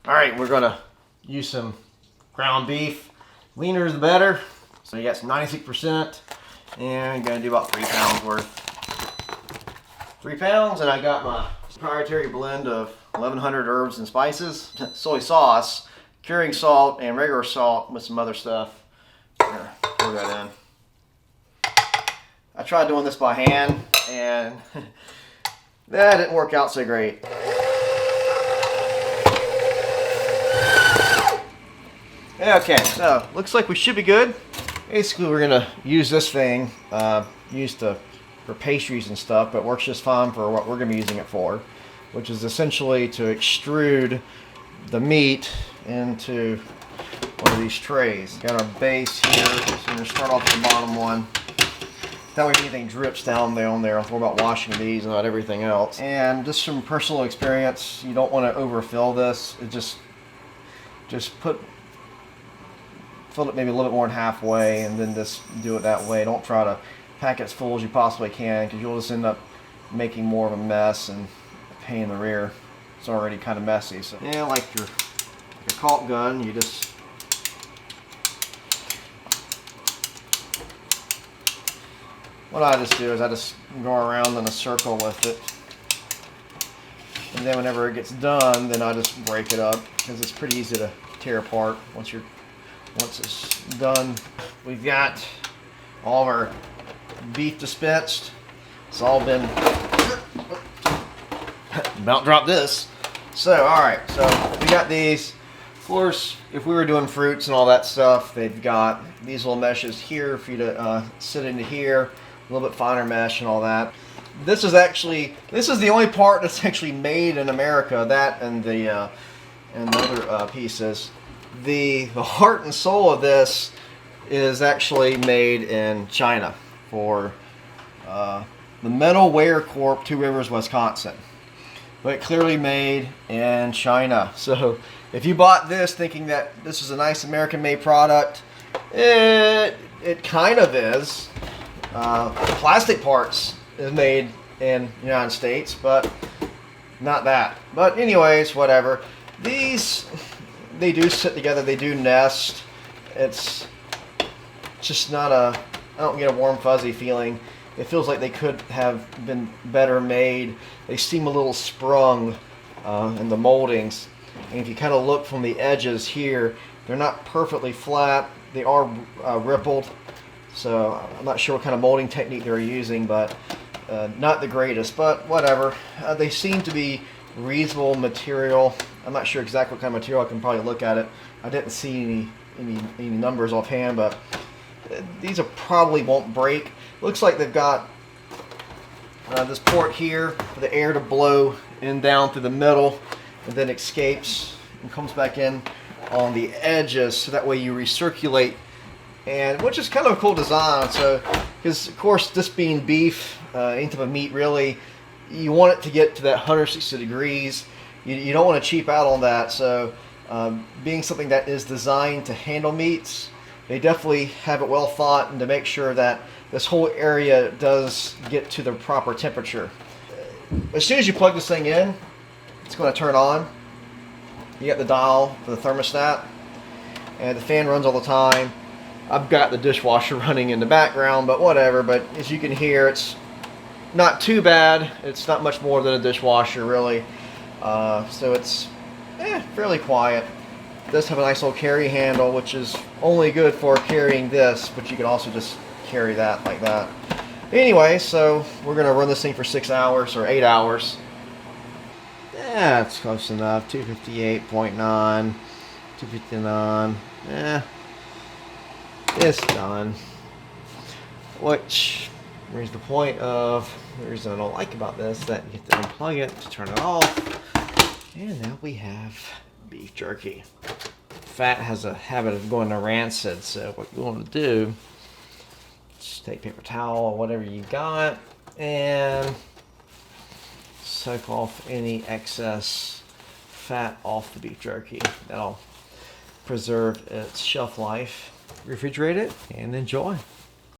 All right, we're gonna use some ground beef. Leaner the better. So you got some 96%, and you're gonna do about 3 pounds worth. 3 pounds, and I got my proprietary blend of 1,100 herbs and spices, soy sauce, curing salt, and regular salt with some other stuff. Here, pour that in. I tried doing this by hand, and that didn't work out so great. Okay, so looks like we should be good. Basically, we're gonna use this thing, used for pastries and stuff, but works just fine for what we're gonna be using it for, which is essentially to extrude the meat into one of these trays. Got our base here, so we're gonna start off with the bottom one. That way anything drips down there. I'll worry about washing these and not everything else. And just from personal experience, you don't want to overfill this. It just fill it maybe a little bit more than halfway, and then just do it that way. Don't try to pack it as full as you possibly can, because you'll just end up making more of a mess and a pain in the rear. It's already kind of messy. So yeah, like your caulk gun, you just what I just do is I just go around in a circle with it, and then whenever it gets done, then I just break it up, because it's pretty easy to tear apart once it's done. We've got all of our beef dispensed. It's all been about drop this. So alright, so we got these. Of course, if we were doing fruits and all that stuff, they've got these little meshes here for you to sit into here, a little bit finer mesh and all that. This is the only part that's actually made in America, that and the other pieces. The heart and soul of this is actually made in China for the Metal Ware Corp, Two Rivers, Wisconsin. But clearly made in China. So if you bought this thinking that this is a nice American-made product, it kind of is. Plastic parts is made in the United States, but not that. But anyways, whatever. These, they do sit together, they do nest. It's just not I don't get a warm fuzzy feeling. It feels like they could have been better made. They seem a little sprung in the moldings. And if you kind of look from the edges here, they're not perfectly flat. They are rippled. So I'm not sure what kind of molding technique they're using, but not the greatest, but whatever. They seem to be reasonable material. I'm not sure exactly what kind of material. I can probably look at it. I didn't see any numbers offhand, but these probably won't break. Looks like they've got this port here for the air to blow in down through the middle, and then escapes and comes back in on the edges, so that way you recirculate, and which is kind of a cool design. So, because of course this being beef, any type of meat really, you want it to get to that 160 degrees. You don't want to cheap out on that. So being something that is designed to handle meats, they definitely have it well thought, and to make sure that this whole area does get to the proper temperature. As soon as you plug this thing in, it's going to turn on. You got the dial for the thermostat, and the fan runs all the time. I've got the dishwasher running in the background, but whatever. But as you can hear, it's not too bad. It's not much more than a dishwasher, really. So it's fairly quiet. It does have a nice little carry handle, which is only good for carrying this, but you can also just carry that like that. Anyway, so we're going to run this thing for 6 hours or 8 hours. Yeah, it's close enough. 258.9, 259. It's done. Which brings the point of the reason I don't like about this, that you have to unplug it to turn it off. And now we have beef jerky. Fat has a habit of going to rancid, so what you want to do, just take paper towel or whatever you got and soak off any excess fat off the beef jerky. That'll preserve its shelf life. Refrigerate it and enjoy.